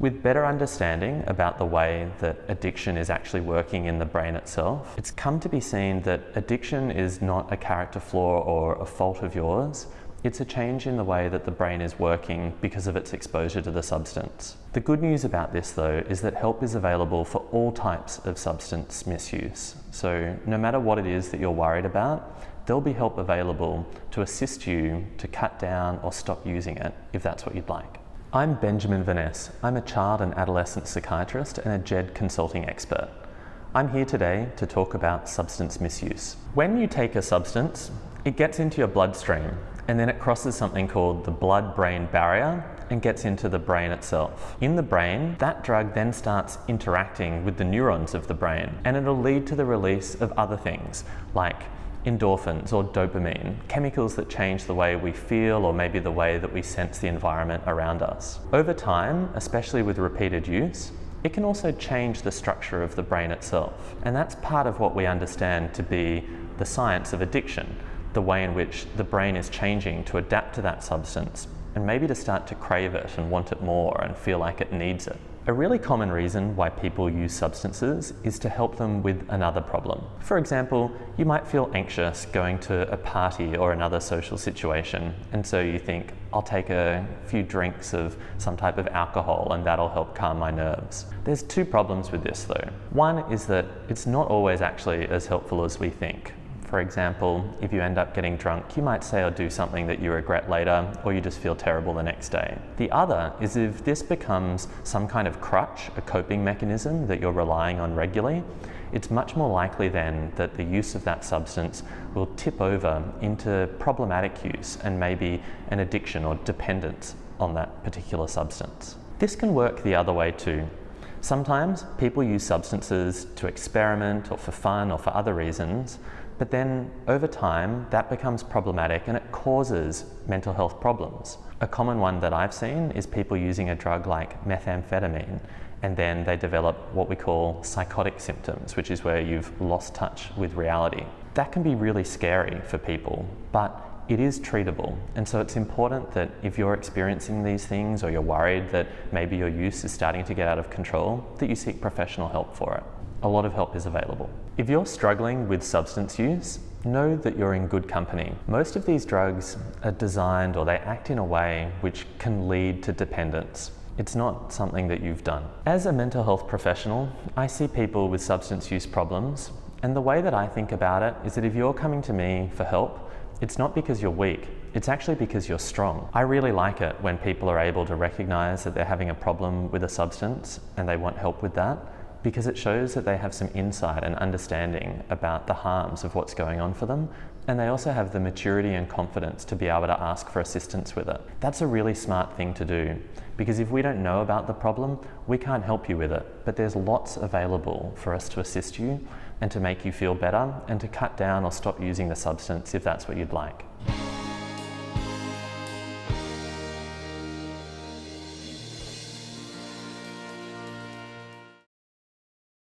With better understanding about the way that addiction is actually working in the brain itself, it's come to be seen that addiction is not a character flaw or a fault of yours. It's a change in the way that the brain is working because of its exposure to the substance. The good news about this, though, is that help is available for all types of substance misuse. So no matter what it is that you're worried about, there'll be help available to assist you to cut down or stop using it if that's what you'd like. I'm Benjamin Vaness. I'm a child and adolescent psychiatrist and a Jed consulting expert. I'm here today to talk about substance misuse. When you take a substance, it gets into your bloodstream and then it crosses something called the blood-brain barrier and gets into the brain itself. In the brain, that drug then starts interacting with the neurons of the brain, and it'll lead to the release of other things like endorphins or dopamine, chemicals that change the way we feel or maybe the way that we sense the environment around us. Over time, especially with repeated use, it can also change the structure of the brain itself. And that's part of what we understand to be the science of addiction, the way in which the brain is changing to adapt to that substance and maybe to start to crave it and want it more and feel like it needs it. A really common reason why people use substances is to help them with another problem. For example, you might feel anxious going to a party or another social situation, and so you think, I'll take a few drinks of some type of alcohol and that'll help calm my nerves. There's two problems with this though. One is that it's not always actually as helpful as we think. For example, if you end up getting drunk, you might say or do something that you regret later, or you just feel terrible the next day. The other is if this becomes some kind of crutch, a coping mechanism that you're relying on regularly, it's much more likely then that the use of that substance will tip over into problematic use and maybe an addiction or dependence on that particular substance. This can work the other way too. Sometimes people use substances to experiment or for fun or for other reasons, but then over time that becomes problematic and it causes mental health problems. A common one that I've seen is people using a drug like methamphetamine and then they develop what we call psychotic symptoms, which is where you've lost touch with reality. That can be really scary for people, but it is treatable, and so it's important that if you're experiencing these things or you're worried that maybe your use is starting to get out of control, that you seek professional help for it. A lot of help is available. If you're struggling with substance use, know that you're in good company. Most of these drugs are designed or they act in a way which can lead to dependence. It's not something that you've done. As a mental health professional, I see people with substance use problems, and the way that I think about it is that if you're coming to me for help, it's not because you're weak, it's actually because you're strong. I really like it when people are able to recognize that they're having a problem with a substance and they want help with that, because it shows that they have some insight and understanding about the harms of what's going on for them, and they also have the maturity and confidence to be able to ask for assistance with it. That's a really smart thing to do, because if we don't know about the problem, we can't help you with it, but there's lots available for us to assist you and to make you feel better and to cut down or stop using the substance if that's what you'd like.